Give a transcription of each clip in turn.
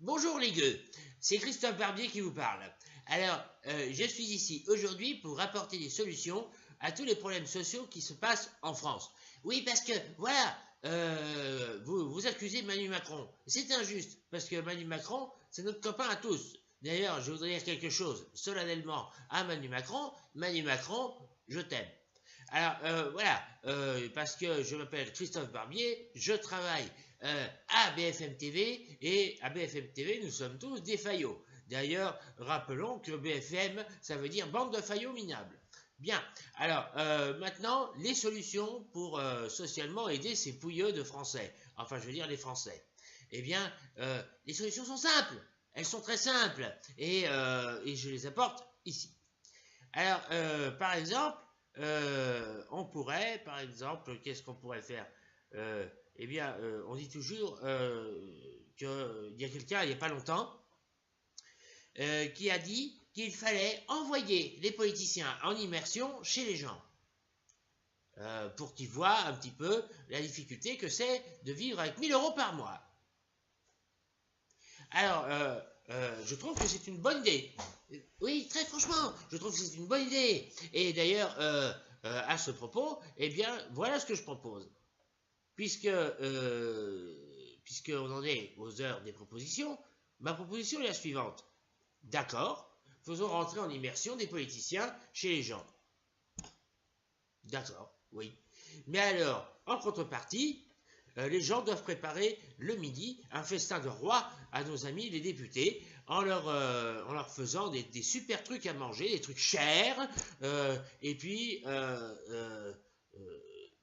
Bonjour les gueux, c'est Christophe Barbier qui vous parle. Alors, je suis ici aujourd'hui pour apporter des solutions à tous les problèmes sociaux qui se passent en France. Oui, parce que, voilà, vous accusez Manu Macron. C'est injuste, parce que Manu Macron, c'est notre copain à tous. D'ailleurs, je voudrais dire quelque chose solennellement à Manu Macron. Manu Macron, je t'aime. Alors voilà, parce que je m'appelle Christophe Barbier, je travaille à BFM TV et à BFM TV nous sommes tous des faillots. D'ailleurs, rappelons que BFM ça veut dire bande de faillots minables. Bien, alors maintenant les solutions pour socialement aider ces pouilleux de Français, enfin je veux dire les Français. Eh bien, les solutions sont simples, elles sont très simples et je les apporte ici. Alors, par exemple, on pourrait, par exemple, qu'est-ce qu'on pourrait faire Eh bien, on dit toujours qu'il y a quelqu'un, il n'y a pas longtemps, qui a dit qu'il fallait envoyer les politiciens en immersion chez les gens. Pour qu'ils voient un petit peu la difficulté que c'est de vivre avec 1000 euros par mois. Alors, je trouve que c'est une bonne idée. Oui, très franchement, je trouve que c'est une bonne idée. Et d'ailleurs, à ce propos, eh bien, voilà ce que je propose. Puisqu'on en est aux heures des propositions, ma proposition est la suivante. D'accord, faisons rentrer en immersion des politiciens chez les gens. D'accord, oui. Mais alors, en contrepartie, les gens doivent préparer le midi un festin de roi à nos amis les députés en leur faisant des super trucs à manger, des trucs chers, et puis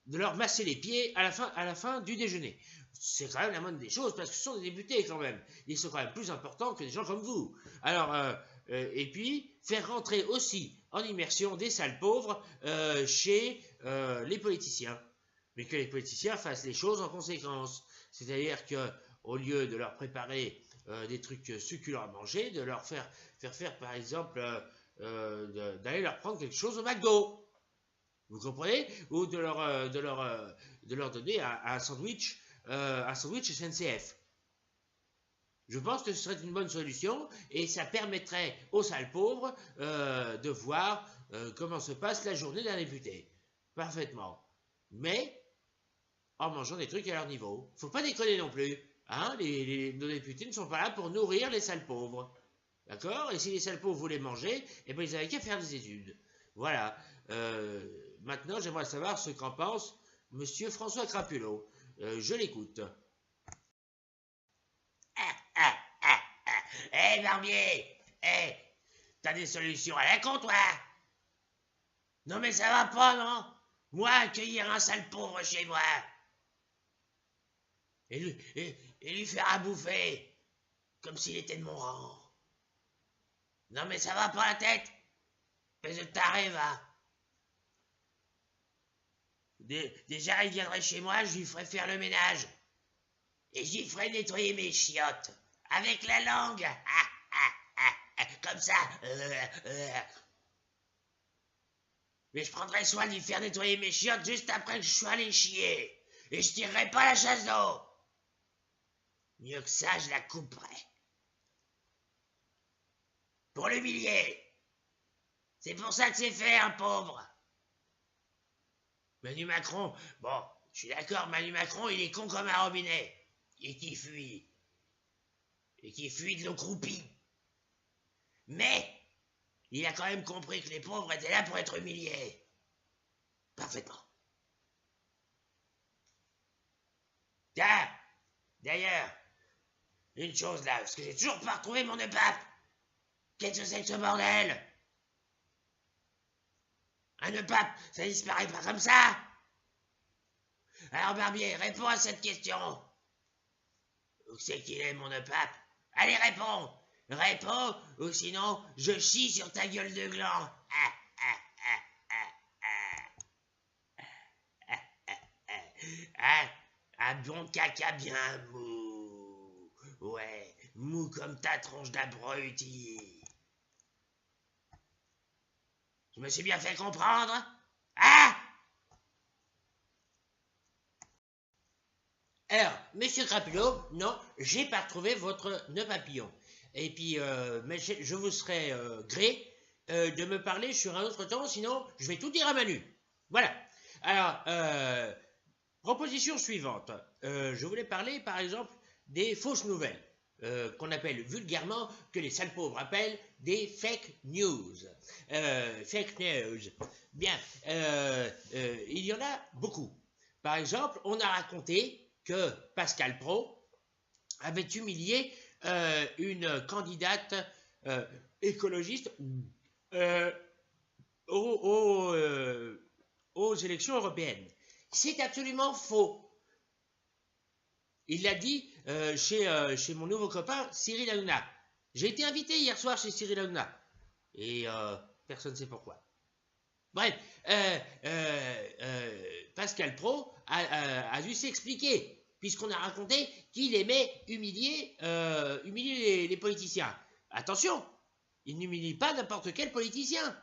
de leur masser les pieds à la fin du déjeuner. C'est quand même la moindre des choses parce que ce sont des députés quand même. Ils sont quand même plus importants que des gens comme vous. Alors, et puis, faire rentrer aussi en immersion des sales pauvres chez les politiciens. Mais que les politiciens fassent les choses en conséquence. C'est-à-dire qu'au lieu de leur préparer des trucs succulents à manger, de leur faire par exemple, d'aller leur prendre quelque chose au McDo. Vous comprenez? Ou de leur donner un sandwich SNCF. Je pense que ce serait une bonne solution et ça permettrait aux sales pauvres de voir comment se passe la journée d'un député. Parfaitement. Mais en mangeant des trucs à leur niveau. Faut pas déconner non plus. Hein, nos députés ne sont pas là pour nourrir les sales pauvres. D'accord? Et si les sales pauvres voulaient manger, eh ben ils avaient qu'à faire des études. Voilà. Maintenant, j'aimerais savoir ce qu'en pense Monsieur François Crapulot. Je l'écoute. Hé, Barbier! Hé! T'as des solutions à la con, toi? Non, mais ça va pas, non? Moi, accueillir un sale pauvre chez moi et lui faire à bouffer comme s'il était de mon rang. Non, mais ça va pas la tête? Mais je t'arrive, hein? Déjà, il viendrait chez moi, je lui ferais faire le ménage. Et j'y ferais nettoyer mes chiottes. Avec la langue. Comme ça. Mais je prendrais soin d'y faire nettoyer mes chiottes juste après que je sois allé chier. Et je tirerais pas la chasse d'eau. Mieux que ça, je la couperais. Pour l'humilier. C'est pour ça que c'est fait, un pauvre. Manu Macron, bon, je suis d'accord, Manu Macron, il est con comme un robinet. Et qui fuit. Et qui fuit de l'eau croupie. Mais, il a quand même compris que les pauvres étaient là pour être humiliés. Parfaitement. Tiens, d'ailleurs, une chose là, parce que j'ai toujours pas retrouvé mon nœud-pape. Qu'est-ce que c'est que ce bordel? Un nœud-pape, ça disparaît pas comme ça. Alors Barbier, réponds à cette question. Où c'est qu'il est, mon nœud-pape? Allez, réponds. Réponds, ou sinon, je chie sur ta gueule de gland. Un bon caca bien mou. Ouais, mou comme ta tronche d'abruti. Je me suis bien fait comprendre? Ah! Alors, monsieur Crapulot, non, j'ai pas retrouvé votre nœud papillon. Et puis, mais je vous serais gré de me parler sur un autre temps, sinon je vais tout dire à Manu. Voilà. Alors, proposition suivante. Je voulais parler, par exemple, des fausses nouvelles, qu'on appelle vulgairement, que les sales pauvres appellent des fake news. Fake news. Bien, il y en a beaucoup. Par exemple, on a raconté que Pascal Praud avait humilié une candidate écologiste aux élections européennes. C'est absolument faux. Il l'a dit chez mon nouveau copain Cyril Hanouna. J'ai été invité hier soir chez Cyril Hanouna. Et personne ne sait pourquoi. Bref, Pascal Praud a dû s'expliquer, puisqu'on a raconté qu'il aimait humilier les politiciens. Attention, il n'humilie pas n'importe quel politicien.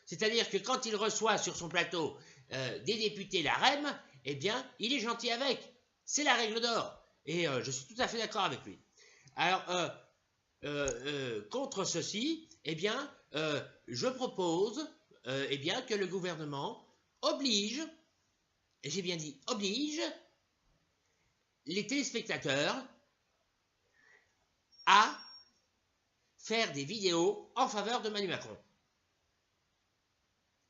C'est-à-dire que quand il reçoit sur son plateau des députés LaREM, eh bien, il est gentil avec. C'est la règle d'or. Et je suis tout à fait d'accord avec lui. Alors, contre ceci, eh bien, je propose eh bien, que le gouvernement oblige, et j'ai bien dit oblige, les téléspectateurs à faire des vidéos en faveur de Manu Macron.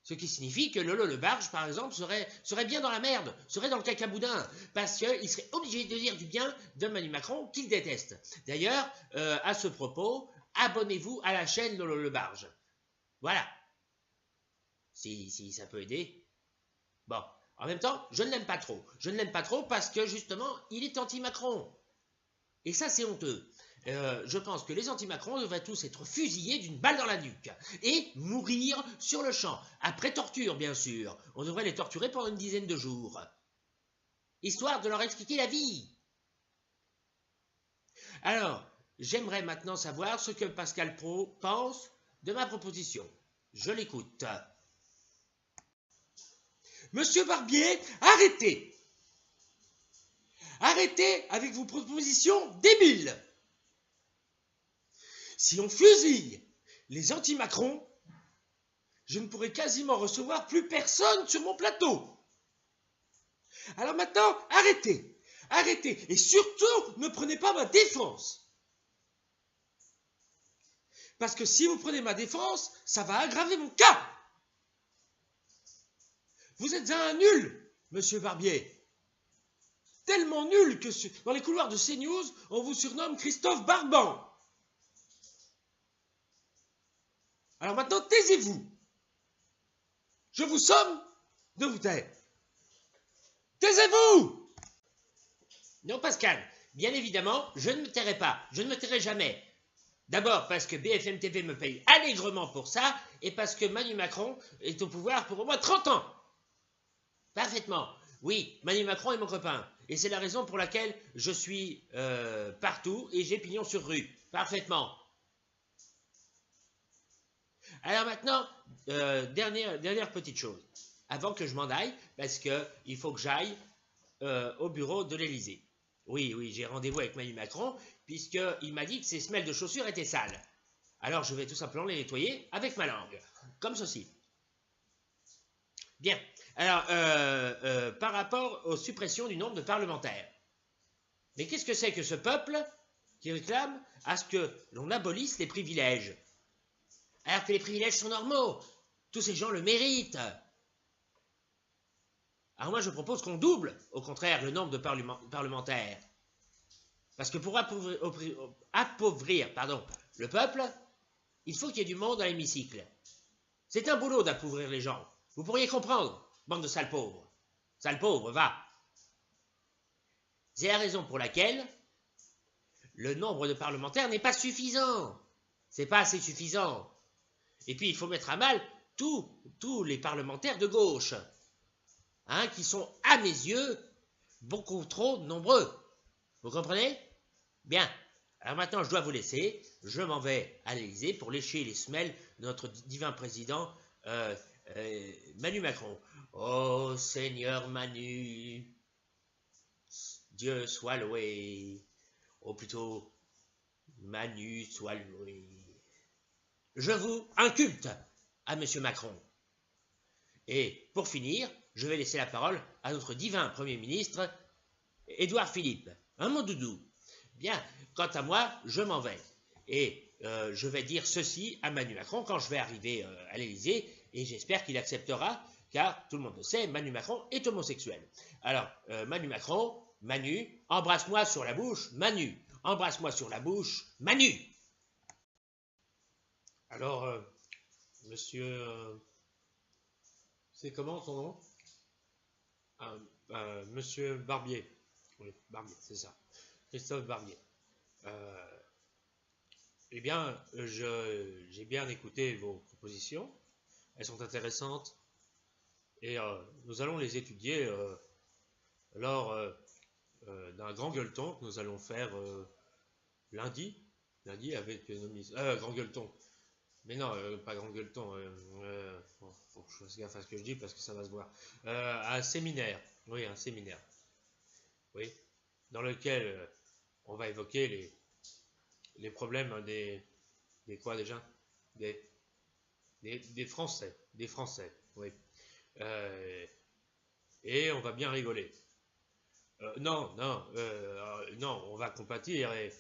Ce qui signifie que Lolo Le Barge, par exemple, serait bien dans la merde, serait dans le cacaboudin, parce qu'il serait obligé de dire du bien de Manu Macron qu'il déteste. D'ailleurs, à ce propos, abonnez-vous à la chaîne Lolo Le Barge. Voilà. Si ça peut aider. Bon, en même temps, je ne l'aime pas trop. Je ne l'aime pas trop parce que, justement, il est anti-Macron. Et ça, c'est honteux. Je pense que les anti-Macron devraient tous être fusillés d'une balle dans la nuque et mourir sur le champ, après torture bien sûr. On devrait les torturer pendant une dizaine de jours, histoire de leur expliquer la vie. Alors, j'aimerais maintenant savoir ce que Pascal Praud pense de ma proposition. Je l'écoute. Monsieur Barbier, arrêtez! Arrêtez avec vos propositions débiles! Si on fusille les anti-Macron, je ne pourrai quasiment recevoir plus personne sur mon plateau. Alors maintenant, arrêtez, arrêtez, et surtout, ne prenez pas ma défense. Parce que si vous prenez ma défense, ça va aggraver mon cas. Vous êtes un nul, monsieur Barbier. Tellement nul que dans les couloirs de CNews, on vous surnomme Christophe Barban. Alors maintenant, taisez-vous. Je vous somme de vous taire. Taisez-vous! Non, Pascal, bien évidemment, je ne me tairai pas. Je ne me tairai jamais. D'abord parce que BFM TV me paye allègrement pour ça, et parce que Manu Macron est au pouvoir pour au moins 30 ans. Parfaitement. Oui, Manu Macron est mon copain. Et c'est la raison pour laquelle je suis partout et j'ai pignon sur rue. Parfaitement. Alors maintenant, dernière petite chose, avant que je m'en aille, parce qu'il faut que j'aille au bureau de l'Élysée. Oui, j'ai rendez-vous avec Manu Macron, puisqu'il m'a dit que ses semelles de chaussures étaient sales. Alors je vais tout simplement les nettoyer avec ma langue, comme ceci. Bien, alors, par rapport aux suppressions du nombre de parlementaires. Mais qu'est-ce que c'est que ce peuple qui réclame à ce que l'on abolisse les privilèges? Alors que les privilèges sont normaux. Tous ces gens le méritent. Alors moi, je propose qu'on double, au contraire, le nombre de parlementaires. Parce que pour appauvrir le peuple, il faut qu'il y ait du monde dans l'hémicycle. C'est un boulot d'appauvrir les gens. Vous pourriez comprendre, bande de sales pauvres. Sales pauvres, va. C'est la raison pour laquelle le nombre de parlementaires n'est pas suffisant. C'est pas assez suffisant. Et puis, il faut mettre à mal tous les parlementaires de gauche, hein, qui sont, à mes yeux, beaucoup trop nombreux. Vous comprenez? Bien. Alors maintenant, je dois vous laisser. Je m'en vais à l'Élysée pour lécher les semelles de notre divin président Manu Macron. Oh, Seigneur Manu. Dieu soit loué. Ou plutôt, Manu soit loué. Je vous inculte à M. Macron. Et pour finir, je vais laisser la parole à notre divin Premier ministre, Édouard Philippe. Hein, mon doudou? Bien, quant à moi, je m'en vais. Et je vais dire ceci à Manu Macron quand je vais arriver à l'Élysée, et j'espère qu'il acceptera, car tout le monde le sait, Manu Macron est homosexuel. Alors, Manu Macron, Manu, embrasse-moi sur la bouche, Manu, embrasse-moi sur la bouche, Manu. Alors, monsieur... c'est comment son nom? Monsieur Barbier. Oui, Barbier, c'est ça. Christophe Barbier. Eh bien, j'ai bien écouté vos propositions. Elles sont intéressantes. Et nous allons les étudier lors d'un grand gueuleton que nous allons faire lundi avec nos ministres. Grand gueuleton. Mais non, pas grand gueuleton. Faut que je fasse gaffe à ce que je dis parce que ça va se voir. Un séminaire. Oui, un séminaire. Oui. Dans lequel on va évoquer les problèmes des quoi déjà? Des Français. Des Français, oui. Et on va bien rigoler. Non, on va compatir et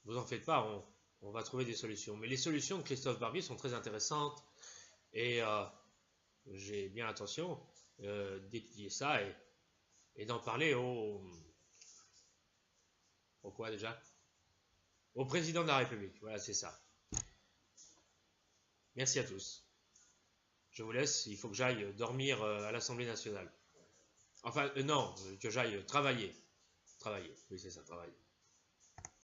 vous en faites pas, on va trouver des solutions. Mais les solutions de Christophe Barbier sont très intéressantes et j'ai bien l'intention d'étudier ça et d'en parler au quoi déjà? Au président de la République. Voilà, c'est ça. Merci à tous. Je vous laisse, il faut que j'aille dormir à l'Assemblée nationale. Enfin, non, que j'aille travailler. Travailler, oui, c'est ça, travailler.